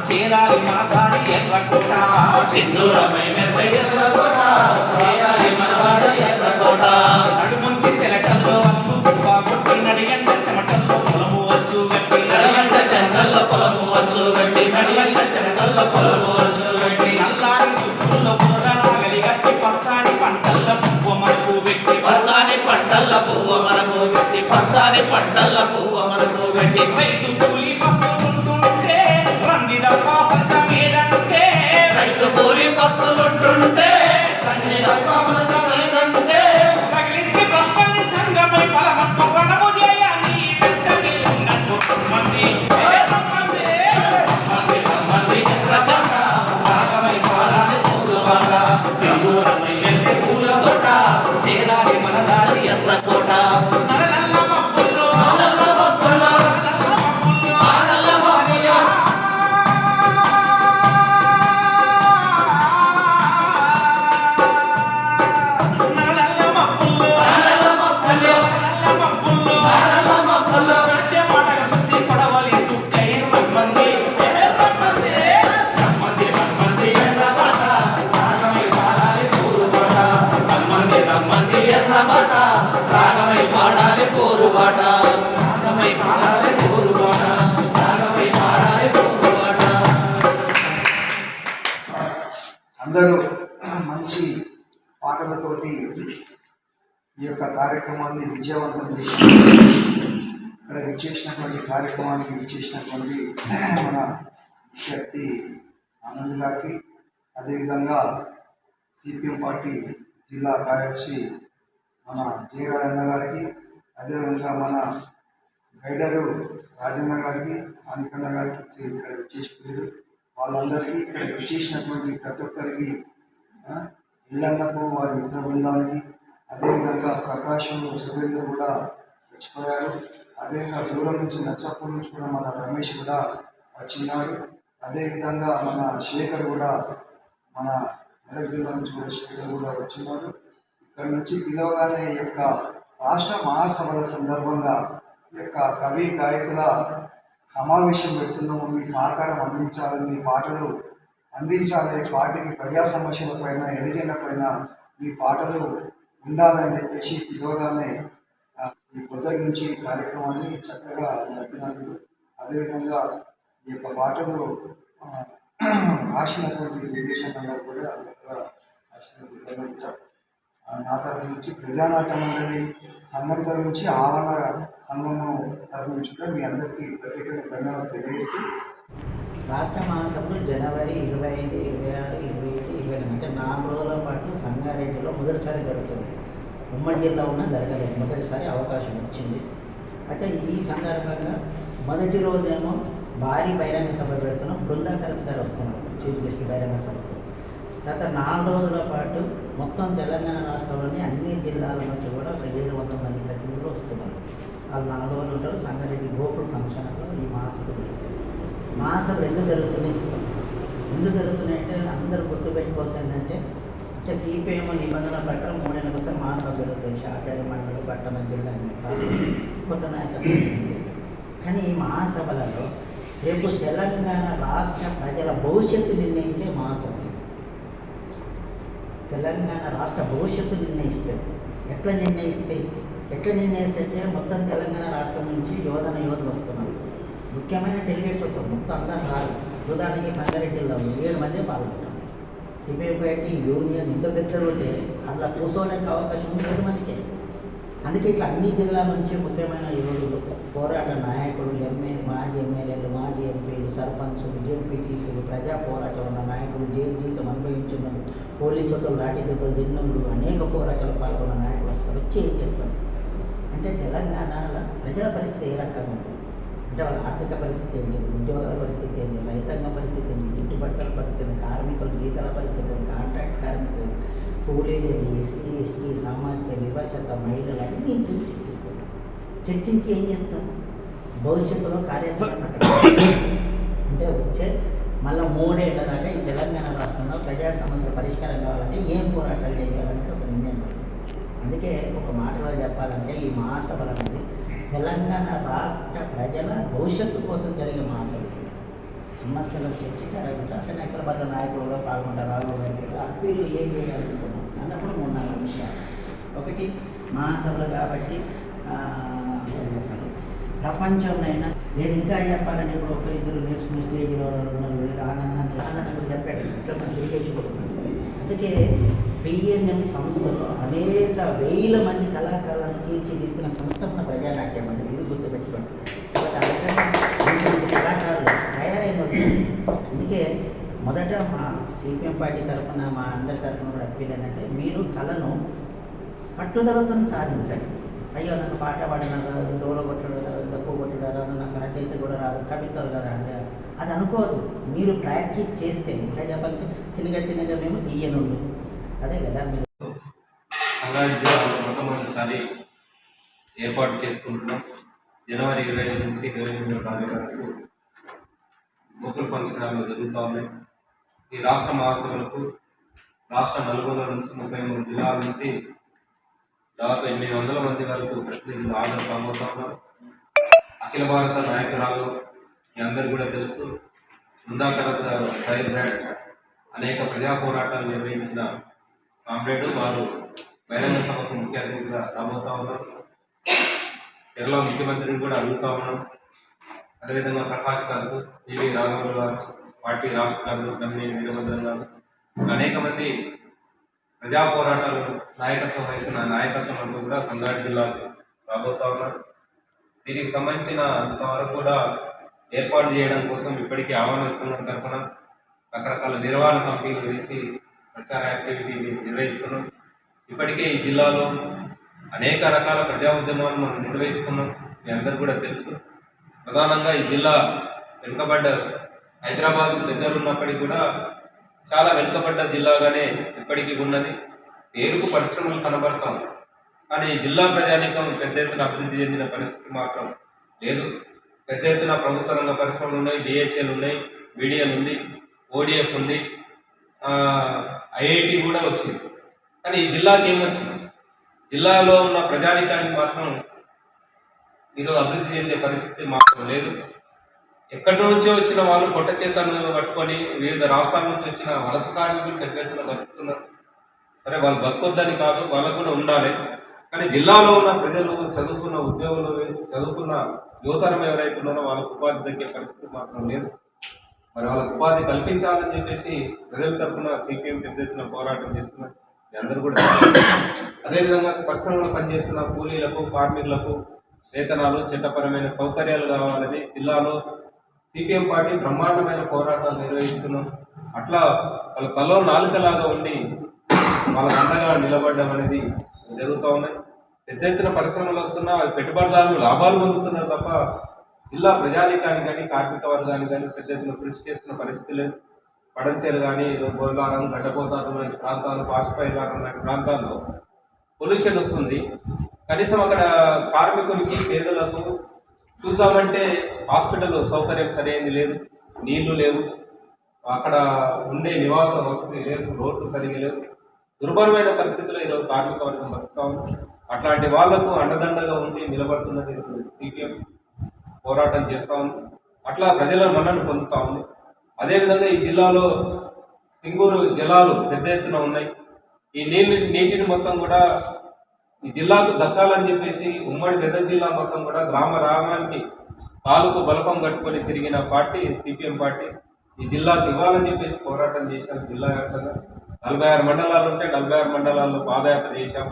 చేరాలి మన దారి ఎర్రకోట సింధూరమై మెరిసే ఎర్రకోట చేరాలి మన దారి ఎర్రకోట నడుముంచి సెలకల్లో అల్లు బాగుట్టి నడియంట చెమటల్లో పొలము వచ్చు గట్టి నడియంట చెమటల్లో పొలము వచ్చు గట్టి నడియంట చెమటల్లో పొలము వచ్చు గట్టి నల్లారి దుక్కుల్లో బురదనాగలి గట్టి పచ్చాని పంటల్ల పువ్వు మనకు పెట్టి పచ్చాని పంటల్ల పువ్వు మనకు పెట్టి పచ్చాని పంటల్ల పువ్వు మనకు పెట్టి రైతు కూలి పస్తులుంటుంటే రందిదప్ప పంట మీదంటే రైతు కూలి పస్తులుంటుంటే రందిదప్ప పంట మీదంటే తగిలించి ప్రశ్నల్ని సంగమై పలమట్టు రణము చేయాలి వెంట మీరున్నట్టు మంది ఎర్రకోట రాగమై పాడాలి పూలబాట సింధూరమై మెరిసే పూల తోట చేరాలి మన దారి ఎర్రకోట నల్ల మబ్బుల్లో రాగమై పాడాలి పోరుబాట రాగమై పాడాలి పోరుబాట రాగమై పాడాలి పోరుబాట. అందరూ మంచి పాటలతోటి ఈ యొక్క కార్యక్రమాన్ని విజయవంతం చేసి ఇక్కడ విచ్చేసినటువంటి కార్యక్రమానికి విచ్చేసినటువంటి మన వ్యక్తి ఆనంద్ గారికి, అదేవిధంగా సిపిఎం పార్టీ జిల్లా కార్యదర్శి మన జయరాజన్న గారికి, అదేవిధంగా మన గైడరు రాజన్న గారికి, అనికన్న గారికి ఇక్కడ విచ్చేసిపోయారు. వాళ్ళందరికీ ఇక్కడ విచ్చేసినటువంటి ప్రతి ఒక్కరికి ఇళ్ళన్నకు వారి మిత్ర బృందానికి, అదేవిధంగా ప్రకాశం సురేంద్ర కూడా వచ్చిపోయారు. అదేవిధంగా దూరం నుంచి నచ్చప్పటి నుంచి కూడా మన రమేష్ కూడా వచ్చినాడు. అదేవిధంగా మన శేఖర్ కూడా మన మెదక్ జిల్లా నుంచి కూడా శేఖర్ కూడా వచ్చినాడు. ఇక్కడ నుంచి పిలవగానే ఈ యొక్క రాష్ట్ర మహాసభల సందర్భంగా ఈ యొక్క కవి గాయకుల సమావేశం పెడుతున్నాము, మీ సహకారం అందించాలి, మీ పాటలు అందించాలి, పార్టీకి ప్రజా సమస్యల పైన ఎరిజెండ పైన మీ పాటలు ఉండాలని చెప్పేసి పిలవగానే ఈ పొద్దు నుంచి కార్యక్రమాన్ని చక్కగా జరిపినందుకు, అదేవిధంగా ఈ యొక్క పాటలు రాసినటువంటి విదేశాంగా కూడా రాసినటువంటి నా తరఫు నుంచి ప్రజానాట్య మండలి సంఘం తరఫు నుంచి ఆవరణ సంఘము తరఫు నుంచి కూడా మీ అందరికీ ప్రత్యేకంగా ధన్యవాదాలు తెలియజేస్తూ, రాష్ట్ర మహాసభలు జనవరి 25, 26, 27, 28 అంటే 4 రోజుల పాటు సంగారెడ్డిలో మొదటిసారి జరుగుతుంది. ఉమ్మడి జిల్లా ఉన్న జరగలేదు, మొదటిసారి అవకాశం వచ్చింది. అయితే ఈ సందర్భంగా మొదటి రోజేమో భారీ బహిరంగ సభ పెడుతున్నాం, బృందాకరత్ గారు వస్తున్నారు చీఫ్ గెస్ట్ బహిరంగ సభకు. తర్వాత 4 రోజుల పాటు మొత్తం తెలంగాణ రాష్ట్రంలోని అన్ని జిల్లాల నుంచి కూడా 700 మంది ప్రతినిధులు వస్తున్నారు. వాళ్ళు 4 రోజులు ఉంటారు. సంగారెడ్డి గోకుల్ ఫంక్షన్లో ఈ మహాసభ జరుగుతుంది. మహాసభలు ఎందుకు జరుగుతున్నాయి అంటే అందరూ గుర్తుపెట్టుకోవాల్సింది ఏంటంటే ఇంకా సిపిఎం నిబంధనల ప్రకారం 3 నెలల కోసం మహాసభ జరుగుతాయి. శాఖ మండలి, పట్టణ, జిల్లా కొత్త నాయకత్వం. కానీ ఈ మహాసభలలో రేపు తెలంగాణ రాష్ట్ర ప్రజల భవిష్యత్తు నిర్ణయించే మహాసభ. తెలంగాణ రాష్ట్ర భవిష్యత్తు నిర్ణయిస్తుంది. ఎట్లా నిర్ణయిస్తే మొత్తం తెలంగాణ రాష్ట్రం నుంచి యోధులు వస్తున్నారు. ముఖ్యమైన డెలిగేట్స్ వస్తారు, మొత్తం అందరూ రాదు. ఉదాహరణకి సంగారెడ్డిలో 7 మంది పాల్గొంటారు. సిపిఐ పార్టీ యూనియన్ ఇంత పెద్దలు ఉంటే అట్లా కూర్చోడానికి అవకాశం ఉంది 7 మందికే. అందుకే ఇట్లా అన్ని జిల్లాల నుంచి ముఖ్యమైన యోధులు, పోరాట నాయకులు, మాజీ ఎమ్మెల్యేలు, మాజీ ఎంపీలు, సర్పంచులు, జెడ్పీటీసీలు, ప్రజా పోరాటం ఉన్న నాయకులు, జైలు జీవితం అనుభవించిన పోలీసులతో లాఠీ దెబ్బలు తిన్నోళ్ళు, అనేక పోరాటాలు పాల్గొన్న నాయకులు వస్తారు. వచ్చి ఏం చేస్తారు అంటే తెలంగాణలో ప్రజల పరిస్థితి ఏ రకంగా ఉంటుంది అంటే వాళ్ళ ఆర్థిక పరిస్థితి ఏంటి, ఉద్యోగాల పరిస్థితి ఏంటి, రైతాంగ పరిస్థితి ఏంటి, గిట్టుబడతల పరిస్థితి, కార్మికుల జీతాల పరిస్థితి, కాంట్రాక్ట్ కార్మికులు, కూలీలు, ఎస్సీ ఎస్టీ, సామాజిక వివక్షత, మహిళలు అన్నీ చర్చిస్తారు. చర్చించి ఏం చేస్తాం, భవిష్యత్తులో కార్యాచరణ అంటే వచ్చే మళ్ళీ 3 ఏళ్ల దాకా ఈ తెలంగాణ రాష్ట్రంలో ప్రజా సమస్యల పరిష్కారం కావాలంటే ఏం పోరాటాలు చేయాలనేది ఒక నిర్ణయం జరుగుతుంది. అందుకే ఒక మాటలో చెప్పాలంటే ఈ మహాసభలు అనేది తెలంగాణ రాష్ట్ర ప్రజల భవిష్యత్తు కోసం జరిగే మహాసభ. సమస్యలు చర్చించారంటే అక్కడ అఖిల భారత నాయకులు కూడా పాల్గొంటారు. రాహుల్ గారికి అప్పీలు ఏం చేయాలనుకున్నాం అన్నప్పుడు 3-4 విషయాలు. ఒకటి మహాసభలు కాబట్టి ప్రపంచంలో నేను ఇంకా చెప్పాలంటే ఇప్పుడు 1-2 నేర్చుకునే స్టేజ్లో ఆనందాన్ని కూడా చెప్పాడు. ఇట్లా మనం తిరిగేసుకోవాలి. అందుకే పిఎన్ఎం సంస్థలో అనేక 1000 మంది కళాకారులను తీర్చిదిద్దిన సంస్థ మన ప్రజానాట్యం అంటే ఇది గుర్తుపెట్టుకోండి. కాబట్టి కళాకారులు తయారైన. అందుకే మొదట మా సిపిఎం పార్టీ తరఫున మా అందరి తరఫున కూడా అప్పీల్ ఏంటంటే మీరు కళను పట్టుదలతో సాధించండి. అయ్యో నాకు పాట పాడిన రాదు, డోలో కొట్టడం రాదు, డప్పు కొట్టడం రాదు, నాకు రచయిత కూడా రాదు, కవితలు కదా అంటే అది అనుకోవద్దు. మీరు ప్రాక్టీస్ చేస్తే ఇంకా చెప్పాలంటే తినగా మేము తీయనుండు. అదే కదా మీరు సంగారెడ్డి మొట్టమొదటిసారి ఏర్పాటు చేసుకుంటున్నాం. జనవరి 25 నుంచి 28 తారీఖు వరకు గోకుల్ ఫంక్షన్ హాల్లో జరుగుతూ ఉన్నాయి. ఈ రాష్ట్ర మహాసభలకు రాష్ట్ర నలుగుల నుంచి 33 జిల్లాల నుంచి దాదాపు 800 మంది వరకు ప్రతినిధులు హాజరు కాబోతా ఉన్నారు. అఖిల భారత నాయకురాలు మీ అందరు కూడా తెలుసు, బృందాకరత్ ఫైర్ బ్రాండ్ అనేక ప్రజా పోరాటాలు నిర్వహించిన కామ్రేడ్ వారు బహిరంగ సభకు ముఖ్య అతిథిగా రాబోతా ఉన్నారు. కేరళ ముఖ్యమంత్రిని కూడా అడుగుతా ఉన్నాం. అదేవిధంగా ప్రకాష్ గారు, టీవీ రాఘవులు గారు, పార్టీ రాష్ట్ర గారు, కన్నీ వీరభద్రం గారు, అనేక మంది ప్రజా పోరాటాలు నాయకత్వం వహించిన నాయకత్వం అంటూ కూడా సంగారెడ్డి జిల్లాకు రాబోతా ఉన్నారు. దీనికి సంబంధించిన అంతవరకు కూడా ఏర్పాటు చేయడం కోసం ఇప్పటికీ ఆహ్వాన సంఘం తరఫున రకరకాల నిర్వహణ కంపెనీలు వేసి ప్రచార యాక్టివిటీని నిర్వహిస్తున్నాం. ఇప్పటికే ఈ జిల్లాలో అనేక రకాల ప్రజా ఉద్యమాలు మనం నిర్వహిస్తున్నాం. మీ అందరూ కూడా తెలుసు. ప్రధానంగా ఈ జిల్లా వెనుకబడ్డ హైదరాబాద్కు దగ్గర ఉన్నప్పటికీ కూడా చాలా వెనుకబడ్డ జిల్లాగానే ఇప్పటికీ ఉన్నది. పేరుకు పరిశ్రమలు కనబడతాం, కానీ ఈ జిల్లా ప్రజానీకం పెద్ద ఎత్తున అభివృద్ధి చెందిన పరిస్థితి మాత్రం లేదు. పెద్ద ఎత్తున ప్రభుత్వ రంగ పరిశ్రమలు ఉన్నాయి, డిహెచ్ఎల్ ఉన్నాయి, బీడిఎల్ ఉంది, ఓడిఎఫ్ ఉంది, ఐఐటి కూడా వచ్చింది. కానీ ఈ జిల్లాకి ఏమొచ్చింది? జిల్లాలో ఉన్న ప్రజానీకానికి మాత్రం ఈరోజు అభివృద్ధి చెందే పరిస్థితి మాత్రం లేదు. ఎక్కడి నుంచో వచ్చిన వాళ్ళు పొట్ట చేతను పట్టుకొని వివిధ రాష్ట్రాల నుంచి వచ్చిన వలస కార్మికులు పెద్ద ఎత్తున బతుకుతున్నారు. సరే, వాళ్ళు బతకొద్దని కాదు, వాళ్ళకు కూడా ఉండాలి. కానీ జిల్లాలో ఉన్న ప్రజలు, చదువుకున్న ఉద్యోగులు, చదువుకున్న యువతరం ఎవరైతే ఉన్నారో వాళ్ళకు ఉపాధి దక్కే పరిస్థితి మాత్రం లేదు. మరి వాళ్ళకు ఉపాధి కల్పించాలని చెప్పేసి ప్రజల తరఫున సిపిఎం పెద్ద ఎత్తున పోరాటం చేస్తున్నారు. అందరూ కూడా అదేవిధంగా పరిశ్రమలో పనిచేస్తున్న కూలీలకు, కార్మికులకు వేతనాలు, చట్టపరమైన సౌకర్యాలు కావాలని జిల్లాలో సిపిఎం పార్టీ బ్రహ్మాండమైన పోరాటాలు నిర్వహిస్తున్నాం. అట్లా వాళ్ళ తలో నాలుకలాగా ఉండి వాళ్ళ అండగా నిలబడడం అనేది జరుగుతూ ఉన్నాయి. పెద్ద ఎత్తున పరిశ్రమలు వస్తున్నా పెట్టుబడిదారులు లాభాలు పొందుతున్నారు తప్ప జిల్లా ప్రజానీకానికి కానీ కార్మిక వర్గానికి కానీ పెద్ద ఎత్తున కృషి చేస్తున్న పరిస్థితి లేదు. పడంచేలు కానీ బోర్లారం, గడ్డపోతారు లాంటి ప్రాంతాలు, పాసిపైలారం లాంటి ప్రాంతాల్లో పొల్యూషన్ వస్తుంది. కనీసం అక్కడ కార్మికులకి, పేదలకు చూద్దామంటే హాస్పిటల్ సౌకర్యం సరైనది లేదు, నీళ్లు లేవు, అక్కడ ఉండే నివాస వసతి లేదు, రోడ్లు సరిగా లేవు. దుర్భరమైన పరిస్థితుల్లో ఈరోజు కార్మిక వర్గం బతుకుతా ఉంది. అట్లాంటి వాళ్లకు అండదండగా ఉండి నిలబడుతున్నది సిపిఎం పోరాటం చేస్తూ ఉంది. అట్లా ప్రజల మన్నను పొందుతూ ఉంది. అదేవిధంగా ఈ జిల్లాలో సింగూరు జలాలు పెద్ద ఎత్తున ఉన్నాయి. ఈ నీటిని మొత్తం కూడా ఈ జిల్లాకు దక్కాలని చెప్పేసి ఉమ్మడి మెదక్ జిల్లా మొత్తం కూడా గ్రామ గ్రామానికి కాలుకు బలపం కట్టుకొని తిరిగిన పార్టీ సిపిఎం పార్టీ. ఈ జిల్లాకు ఇవ్వాలని చెప్పేసి పోరాటం చేశాం. జిల్లా వ్యాప్తంగా 46 మండలాలు ఉంటే 46 మండలాల్లో పాదయాత్ర చేశాం.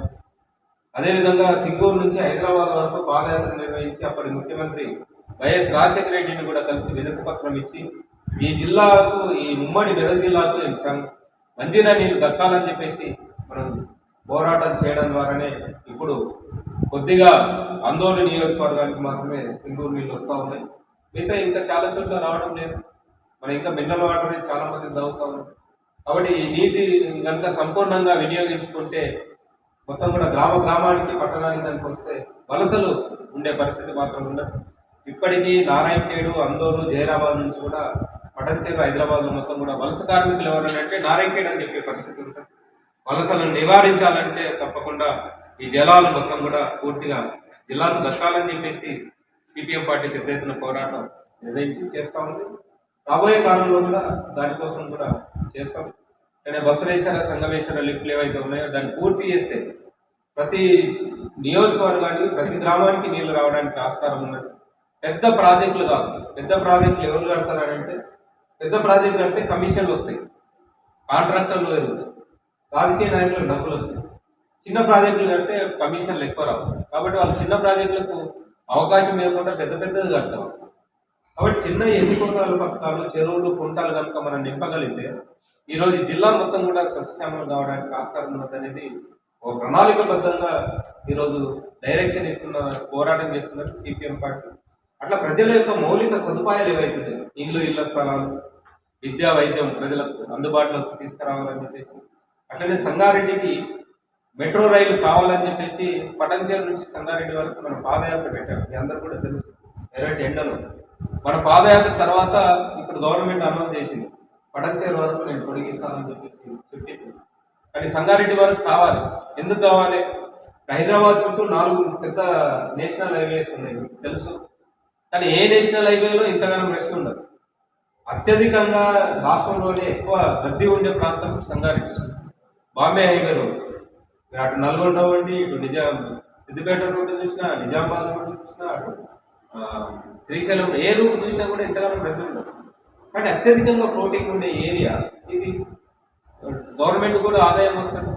అదేవిధంగా సింగూరు నుంచి హైదరాబాద్ వరకు పాదయాత్ర నిర్వహించి అప్పటి ముఖ్యమంత్రి వైఎస్ రాజశేఖర రెడ్డిని కూడా కలిసి వినతి పత్రం ఇచ్చి ఈ జిల్లాకు, ఈ ఉమ్మడి మెదక్ జిల్లాకు మంజీరా నీళ్ళు దక్కాలని చెప్పేసి మనం పోరాటం చేయడం ద్వారానే ఇప్పుడు కొద్దిగా ఆందోళన నియోజకవర్గానికి మాత్రమే సింగూరు నీళ్ళు వస్తూ ఉన్నాయి. మిగతా ఇంకా చాలా చోట్ల రావడం లేదు. మనం ఇంకా మినరల్ వాటర్ చాలా మంది తాగుతూ ఉన్నాం. కాబట్టి ఈ నీటి కనుక సంపూర్ణంగా వినియోగించుకుంటే మొత్తం కూడా గ్రామానికి, పట్టణానికి కనుక వస్తే వలసలు ఉండే పరిస్థితి మాత్రం ఉండదు. ఇప్పటికీ నారాయణఖేడు, అందోలు, జైరాబాద్ నుంచి కూడా పటంచేరు, హైదరాబాద్ మొత్తం కూడా వలస కార్మికులు ఎవరంటే నారాయణఖేడ్ అని చెప్పే పరిస్థితి ఉంటుంది. వలసలను నివారించాలంటే తప్పకుండా ఈ జలాలు మొత్తం కూడా పూర్తిగా జిల్లాకు దక్కాలని చెప్పేసి సిపిఎం పార్టీ పెద్ద ఎత్తున పోరాటం నిర్వహించి చేస్తూ ఉంది. రాబోయే కాలంలో కూడా దానికోసం కూడా చేస్తాం. కానీ బసవేశ్వర, సంగమేశ్వర లిఫ్ట్లు ఏవైతే ఉన్నాయో దాన్ని పూర్తి చేస్తే ప్రతి నియోజకవర్గానికి, ప్రతి గ్రామానికి నీళ్లు రావడానికి ఆస్కారం ఉన్నది. పెద్ద ప్రాజెక్టులు కాదు. పెద్ద ప్రాజెక్టులు ఎవరు కడతారంటే, పెద్ద ప్రాజెక్టులు కడితే కమిషన్లు వస్తాయి, కాంట్రాక్టర్లు ఎరుగుతాయి, రాజకీయ నాయకులకు డబ్బులు వస్తాయి. చిన్న ప్రాజెక్టులు కడితే కమిషన్లు ఎక్కువ రావు. కాబట్టి వాళ్ళు చిన్న ప్రాజెక్టులకు అవకాశం లేకుండా పెద్ద పెద్దది కడతారు. కాబట్టి చిన్న ఎన్నికోతాలు, పథకాలు, చెరువులు, కుంటాలు కనుక మనం నింపగలిగితే ఈరోజు ఈ జిల్లా మొత్తం కూడా సస్యశ్యామలం కావడానికి ఆస్కారం ఉన్నదనేది ఒక ప్రణాళికబద్ధంగా ఈరోజు డైరెక్షన్ ఇస్తున్న, పోరాటం చేస్తున్నది సిపిఎం పార్టీ. అట్లా ప్రజల యొక్క మౌలిక సదుపాయాలు ఏవైతున్నాయి, ఇళ్ల స్థలాలు, విద్యా, వైద్యం ప్రజలకు అందుబాటులోకి తీసుకురావాలని చెప్పేసి, అట్లనే సంగారెడ్డికి మెట్రో రైలు కావాలని చెప్పేసి పటంచేరు నుంచి సంగారెడ్డి వరకు మనం పాదయాత్ర పెట్టాం. మీ అందరూ కూడా తెలుసు. ఎర్రటి ఎండలు మన పాదయాత్ర తర్వాత ఇప్పుడు గవర్నమెంట్ అనౌన్స్ చేసింది పటంచేరు వరకు నేను పొడిగిస్తానని చెప్పేసి చెప్పింది. కానీ సంగారెడ్డి వరకు కావాలి. ఎందుకు కావాలి? హైదరాబాద్ చుట్టూ 4 పెద్ద నేషనల్ హైవేస్ ఉన్నాయి, తెలుసు. కానీ ఏ నేషనల్ హైవేలో ఇంతగానో రష్ ఉండదు. అత్యధికంగా రాష్ట్రంలోనే ఎక్కువ రద్దీ ఉండే ప్రాంతం సంగారెడ్డి. బాంబే హైవే రోడ్, అటు నల్గొండ ఉండి, ఇటు సిద్దిపేట రోడ్డు చూసినా, నిజామాబాద్ రోడ్డు చూసినా, అటు శ్రీశైలం, ఏ రూట్ చూసినా కూడా ఇంతగానో రద్దీ ఉండదు. కానీ అత్యధికంగా ఫ్లోటింగ్ ఉండే ఏరియా ఇది. గవర్నమెంట్ కూడా ఆదాయం వస్తుంది.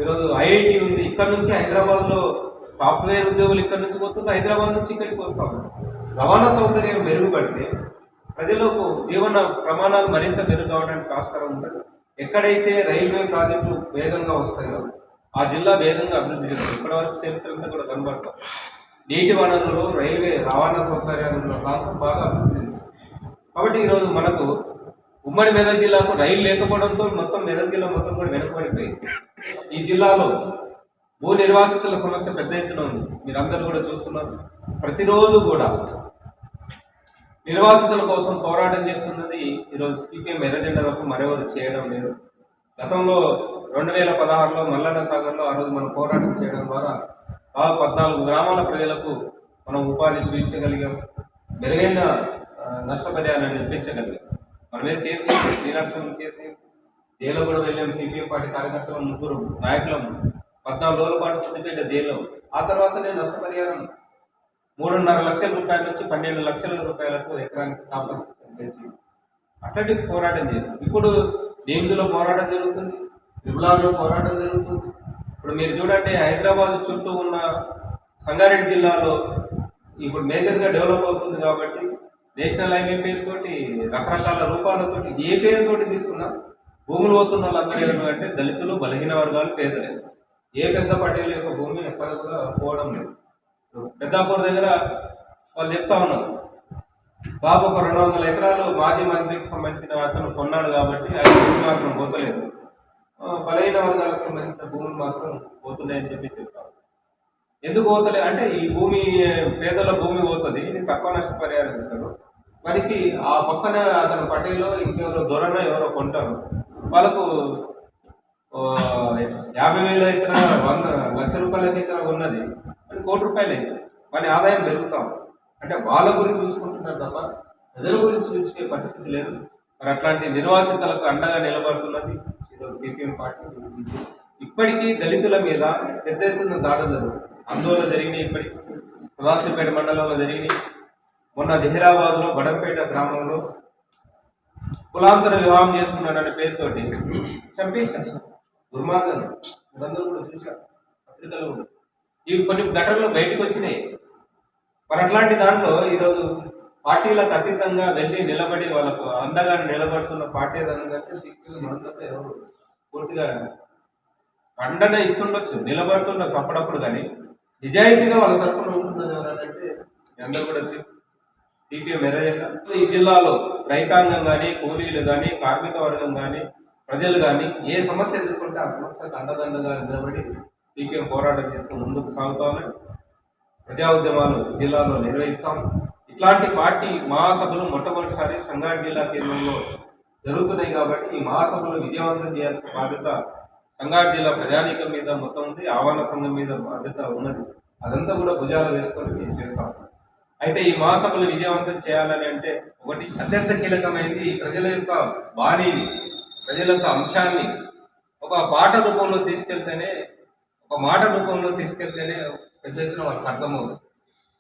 ఈరోజు ఐఐటి ఉంది, ఇక్కడ నుంచి హైదరాబాద్లో సాఫ్ట్వేర్ ఉద్యోగులు ఇక్కడ నుంచి పోతుంది, హైదరాబాద్ నుంచి ఇక్కడికి వస్తాము. రవాణా సౌకర్యం మెరుగుపడితే ప్రజలకు జీవన ప్రమాణాలు మరింత మెరుగు కావడానికి ఆస్కారం ఉంటుంది. ఎక్కడైతే రైల్వే ప్రాజెక్టులు వేగంగా వస్తాయో ఆ జిల్లా వేగంగా అభివృద్ధి చెందుతుంది. ఇప్పటివరకు చరిత్ర అంతా కూడా కనబడతాం. నీటి వనరులు, రైల్వే రవాణా సౌకర్యాలు ఉన్న ప్రాంతం బాగా అభివృద్ధి చెందింది. కాబట్టి ఈరోజు మనకు ఉమ్మడి మెదక్ జిల్లాకు రైలు లేకపోవడంతో మొత్తం మెదక్ జిల్లా మొత్తం కూడా వెనుకబడిపోయింది. ఈ జిల్లాలో భూ నిర్వాసితుల సమస్య పెద్ద ఎత్తున ఉంది. మీరందరూ కూడా చూస్తున్నారు. ప్రతిరోజు కూడా నిర్వాసితుల కోసం పోరాటం చేస్తున్నది ఈరోజు సిపిఎం ఎర్రజెండా తప్ప మరెవరు చేయడం లేదు. గతంలో 2016లో మల్లన్న సాగర్లో ఆ రోజు మనం పోరాటం చేయడం ద్వారా 14 గ్రామాల ప్రజలకు మనం ఉపాధి చూపించగలిగాం, మెరుగైన నష్టపరిహారాన్ని ఇప్పించగలిగాం. మనమే కేసు శ్రీనరసింహ కేసు జైల్లో కూడా వెళ్ళాం. సిపిఎం పార్టీ కార్యకర్తలు 3 నాయకులం 14 రోజుల పాటు సిద్దిపేట జైల్లో. ఆ తర్వాత నేను నష్టపరిహారం 3.5 లక్షల రూపాయల నుంచి 12 లక్షల రూపాయలకు ఎకరానికి కాంపన్సేషన్ పెంచి అట్లాంటి పోరాటం చేయాలి. ఇప్పుడు డీమ్స్లో పోరాటం జరుగుతుంది, విప్లవాల్లో పోరాటం జరుగుతుంది. ఇప్పుడు మీరు చూడండి, హైదరాబాద్ చుట్టూ ఉన్న సంగారెడ్డి జిల్లాలో ఇప్పుడు మేజర్గా డెవలప్ అవుతుంది. కాబట్టి నేషనల్ హైవే పేరుతోటి రకరకాల రూపాలతోటి ఏ పేరుతోటి తీసుకున్నా భూములు పోతున్న వాళ్ళందరూ అంటే దళితులు, బలహీన వర్గాలు, పేదలే. ఏ పెద్ద పటేల్ యొక్క భూమి ఎక్కడ కూడా పోవడం లేదు. పెద్దాపూర్ దగ్గర వాళ్ళు చెప్తా ఉన్నారు, బాబు ఒక 200 ఎకరాలు మాజీ మంత్రికి సంబంధించిన అతను కొన్నాడు కాబట్టి ఆ భూమి మాత్రం పోతలేదు, బలహీన వర్గాలకు సంబంధించిన భూములు మాత్రం పోతున్నాయని చెప్తారు. ఎందుకు పోతలే అంటే ఈ భూమి పేదల భూమి పోతుంది, తక్కువ నష్టపరిహారం ఇస్తారు. వారికి ఆ పక్కన అతను పటేలో ఇంకెవరో దొరన ఎవరో కొంటారు, వాళ్ళకు 50,000 ఎకరా 100 లక్షల రూపాయల ఎకరా ఉన్నది, అది ₹1 కోటి అవుతుంది. వారి ఆదాయం పెరుగుతాం అంటే వాళ్ళ గురించి చూసుకుంటున్నారు తప్ప ప్రజల గురించి చూసే పరిస్థితి లేదు. మరి అట్లాంటి నిర్వాసితులకు అండగా నిలబడుతున్నది ఈరోజు సిపిఎం పార్టీ. ఇప్పటికీ దళితుల మీద పెద్ద ఎత్తున దాడులు జరుగుతుంది, ఆందోళన జరిగినాయి. ఇప్పటికీ సదాశివపేట మండలంలో జరిగినాయి. మొన్న జహీరాబాద్లో బడంపేట గ్రామంలో కులాంతర వివాహం చేసుకున్నాడనే పేరుతోటి చంపేశారు. దుర్మార్గం మీరందరూ కూడా చూశారు, పత్రికలు కూడా. ఇవి కొన్ని ఘటనలు బయటకు వచ్చినాయి. మరి అట్లాంటి దాంట్లో ఈరోజు పార్టీలకు అతీతంగా వెళ్ళి నిలబడి వాళ్ళకు అండగా నిలబడుతున్న పార్టీ ఏదంటే ఎవరు పూర్తిగా ఖండన ఇస్తుండొచ్చు, నిలబడుతుండొచ్చు అప్పుడప్పుడు. కానీ నిజాయితీగా వాళ్ళ తరఫున ఉంటున్నది ఎవరంటే అందరూ కూడా సిపిఎం ఎర్రజెండా. ఈ జిల్లాలో రైతాంగం కానీ, కూలీలు కానీ, కార్మిక వర్గం కానీ, ప్రజలు కానీ ఏ సమస్య ఎదుర్కొంటే ఆ సమస్యకు అండదండగా నిలబడి సిపిఎం పోరాటం చేస్తూ ముందుకు సాగుతామని ప్రజా ఉద్యమాలు జిల్లాలో నిర్వహిస్తాం. ఇట్లాంటి పార్టీ మహాసభలు మొట్టమొదటిసారి సంగారెడ్డి జిల్లా కేంద్రంలో జరుగుతున్నాయి. కాబట్టి ఈ మహాసభలు విజయవంతం చేయాల్సిన బాధ్యత సంగారెడ్డి జిల్లా ప్రజానీకం మీద మొత్తం ఉంది, ఆహ్వాన సంఘం మీద బాధ్యత ఉన్నది. అదంతా కూడా భుజాలు వేసుకొని మేము చేస్తాం. అయితే ఈ మహాసభలు విజయవంతం చేయాలని అంటే ఒకటి అత్యంత కీలకమైనది ప్రజల యొక్క బాణీని, ప్రజల యొక్క అంశాన్ని ఒక పాట రూపంలో తీసుకెళ్తేనే, ఒక మాట రూపంలో తీసుకెళ్తేనే పెద్ద ఎత్తున వాళ్ళకి అర్థమవుతుంది.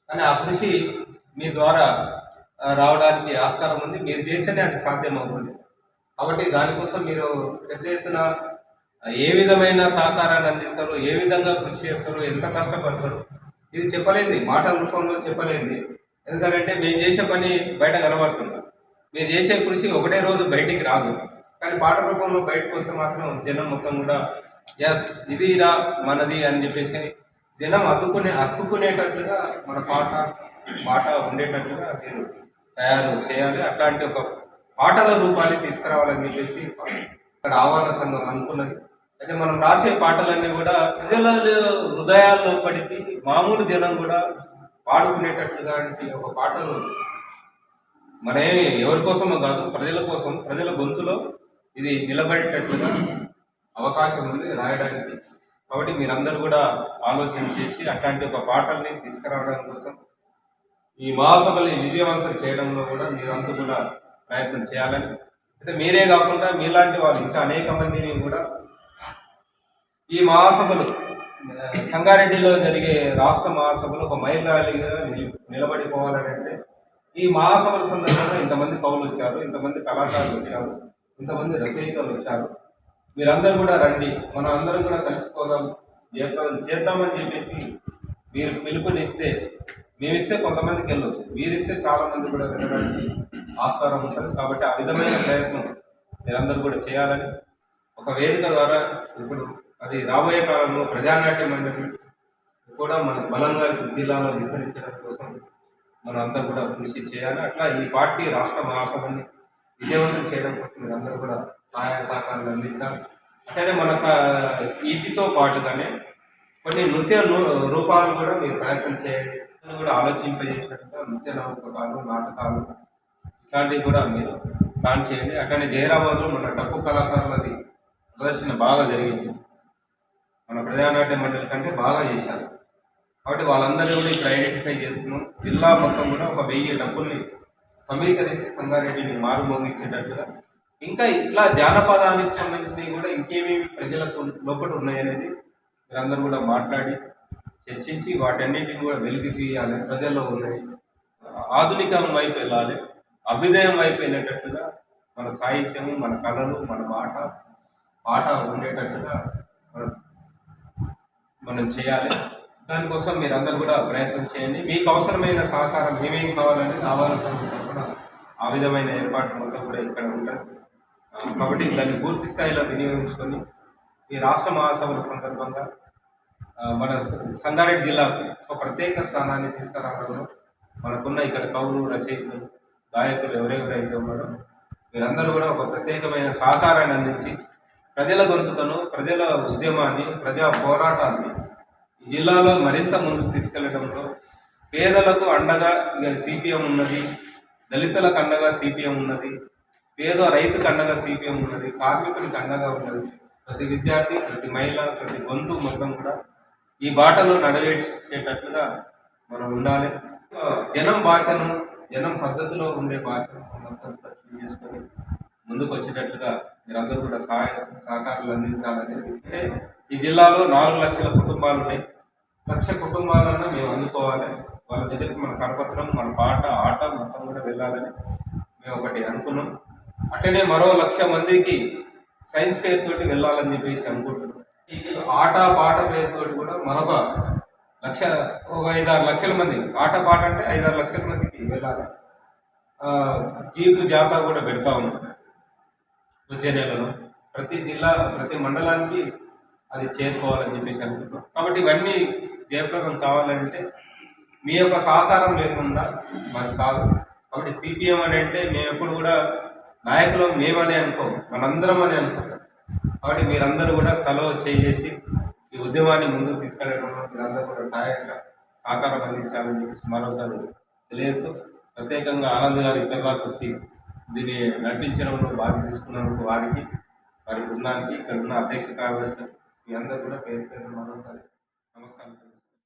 కానీ ఆ కృషి మీ ద్వారా రావడానికి ఆస్కారం ఉంది, మీరు చేస్తేనే అది సాధ్యమవుతుంది. కాబట్టి దానికోసం మీరు పెద్ద ఎత్తున ఏ విధమైన సహకారాన్ని అందిస్తారు, ఏ విధంగా కృషి చేస్తారు, ఎంత కష్టపడతారు, ఇది చెప్పలేంది, మాటల రూపంలో చెప్పలేంది. ఎందుకంటే మేము చేసే పని బయట కనబడుతుంది, మీరు చేసే కృషి ఒకటే రోజు బయటికి రాదు. కానీ పాట రూపంలో బయటకు వస్తే మాత్రం జనం మొత్తం కూడా ఎస్ ఇది రా మనది అని చెప్పేసి జనం హత్తుకునేటట్లుగా మన పాట ఉండేటట్లుగా మీరు తయారు చేయాలి. అట్లాంటి ఒక పాటల రూపాన్ని తీసుకురావాలని చెప్పేసి ఇక్కడ ఆహ్వాన సంఘం అనుకున్నది. అయితే మనం రాసే పాటలన్నీ కూడా ప్రజల హృదయాల్లో పడికి మామూలు జనం కూడా పాడుకునేటట్లుగా ఒక పాటలు మన ఎవరి కోసమో కాదు, ప్రజల కోసం, ప్రజల గొంతులో ఇది నిలబడేటట్లుగా అవకాశం ఉంది రాయడానికి. కాబట్టి మీరందరూ కూడా ఆలోచన చేసి అట్లాంటి ఒక పాటల్ని తీసుకురావడం కోసం ఈ మహాసభల్ని విజయవంతం చేయడంలో కూడా మీరంతా కూడా ప్రయత్నం చేయాలని. అయితే మీరే కాకుండా మీలాంటి వాళ్ళు ఇంకా అనేక మందిని కూడా ఈ మహాసభలు సంగారెడ్డిలో జరిగే రాష్ట్ర మహాసభలు ఒక మైలురాయిగా నిలబడిపోవాలని అంటే ఈ మహాసభల సందర్భంగా ఇంతమంది కవులు వచ్చారు, ఇంతమంది కళాకారులు వచ్చారు, ఇంతమంది రచయితలు వచ్చారు. మీరందరూ కూడా రండి, మనం అందరం కూడా కలిసిపోదాం, జయప్రదం చేద్దామని చెప్పేసి మీరు పిలుపునిస్తే, మేమిస్తే కొంతమందికి వెళ్ళొచ్చు, మీరిస్తే చాలా మంది కూడా వెళ్ళడానికి ఆస్కారం ఉంటుంది. కాబట్టి ఆ విధమైన ప్రయత్నం మీరందరూ కూడా చేయాలని ఒక వేదిక ద్వారా ఇప్పుడు అది రాబోయే కాలంలో ప్రజానాట్య మండలి కూడా మన బలంగా జిల్లాలో విస్తరించడం కోసం మనం అంతా కూడా కృషి చేయాలి. అట్లా ఈ పార్టీ రాష్ట్ర మహాసభని విజయవంతం చేయడం కోసం మీరందరూ కూడా సహాయ సహకారాలు అందించాలి. అట్లనే మనకు వీటితో పాటుగానే కొన్ని నృత్య రూపాలు కూడా మీరు ప్రయత్నం చేయండి, కూడా ఆలోచింపజేసినట్టుగా నృత్య నౌకకాలు, నాటకాలు ఇట్లాంటివి కూడా మీరు ప్లాన్ చేయండి. అట్లనే జైరాబాద్లో మన డప్పు కళాకారులది ప్రదర్శన బాగా జరిగింది, మన ప్రజానాట్య మండలి కంటే బాగా చేశారు. కాబట్టి వాళ్ళందరూ కూడా ఇప్పుడు ఐడెంటిఫై చేస్తున్నాం. జిల్లా మొత్తం కూడా ఒక 1000 డబ్బుల్ని సమీకరించి సంగారెడ్డిని మారుమోగించేటట్టుగా, ఇంకా ఇట్లా జానపదానికి సంబంధించినవి కూడా ఇంకేమేమి ప్రజలకు లోపల ఉన్నాయనేది మీరందరూ కూడా మాట్లాడి చర్చించి వాటన్నింటిని కూడా వెలికి తీయాలి. ప్రజల్లో ఉన్నది ఆధునికం వైపు వెళ్ళాలి, అభ్యుదయం వైపు వెళ్ళేటట్టుగా మన సాహిత్యము, మన కళలు, మన పాట ఉండేటట్టుగా మనం చేయాలి. దానికోసం మీరందరూ కూడా ప్రయత్నం చేయండి. మీకు అవసరమైన సహకారం ఏమేమి కావాలంటే కావాల్సిన కూడా ఆ విధమైన ఏర్పాట్లు మొత్తం కూడా ఇక్కడ ఉంటుంది. కాబట్టి దాన్ని పూర్తి స్థాయిలో వినియోగించుకొని ఈ రాష్ట్ర మహాసభల సందర్భంగా మన సంగారెడ్డి జిల్లాకు ఒక ప్రత్యేక స్థానాన్ని తీసుకురావడంలో మనకున్న ఇక్కడ కవులు, రచయితలు, గాయకులు ఎవరెవరైతే ఉన్నారో వీరందరూ కూడా ఒక ప్రత్యేకమైన సహకారాన్ని అందించి ప్రజల గొంతుకను, ప్రజల ఉద్యమాన్ని, ప్రజా పోరాటాన్ని ఈ జిల్లాలో మరింత ముందుకు తీసుకెళ్లడంలో పేదలకు అండగా సిపిఎం ఉన్నది, దళితులకు అండగా సిపిఎం ఉన్నది, పేద రైతుకు అండగా సిపిఎం ఉన్నది, కార్మికుడికి అండగా ఉన్నది. ప్రతి విద్యార్థి, ప్రతి మహిళ, ప్రతి గొంతు మొత్తం కూడా ఈ బాటలో నడవేసేటట్లుగా మనం ఉండాలి. జనం భాషను, జనం పద్ధతిలో ఉండే భాషను మొత్తం చేసుకొని ముందుకు వచ్చేటట్లుగా మీరందరూ కూడా సహకారాలు అందించాలని. అంటే ఈ జిల్లాలో 4 లక్షల కుటుంబాలు ఉన్నాయి. 1,00,000 కుటుంబాలను మేము అందుకోవాలి. వాళ్ళ దగ్గరికి మన కరపత్రం, మన పాట, ఆట మొత్తం కూడా వెళ్ళాలని మేము ఒకటి అనుకున్నాం. అట్లనే మరో 1,00,000 మందికి సైన్స్ ఫేర్ తోటి వెళ్ళాలని చెప్పేసి అనుకుంటున్నాం. ఈ ఆట పాట పేరుతోటి కూడా మరొక 5-6 లక్షల మంది, ఆట పాట అంటే 5-6 లక్షల మందికి వెళ్ళాలి. జీపు జాతా కూడా పెడతా ఉన్నాం వచ్చే నెలలో. ప్రతి జిల్లా, ప్రతి మండలానికి అది చేరుకోవాలని చెప్పేసి అనుకుంటున్నాం. కాబట్టి ఇవన్నీ జయప్రదం కావాలంటే మీ యొక్క సహకారం లేకుండా మనకు కాదు. కాబట్టి సిపిఎం అని అంటే మేము ఎప్పుడు కూడా నాయకులు మేమని అనుకోం, మనందరం అని అనుకుంటాం. కాబట్టి మీరందరూ కూడా తలో చేసి ఈ ఉద్యమాన్ని ముందుకు తీసుకెళ్ళడంలో మీరందరూ కూడా సహకారం అందించాలని చెప్పేసి మరోసారి తెలియజేస్తూ, ప్రత్యేకంగా ఆనంద్ గారు ఇక్కడ దాకా వచ్చి దీన్ని నడిపించడంలో బాగా తీసుకున్నందుకు వారికి, వారి బృందానికి, ఇక్కడ ఉన్న అధ్యక్ష కార్యదర్శి మీ అందరూ కూడా పేరు మరోసారి నమస్కారం.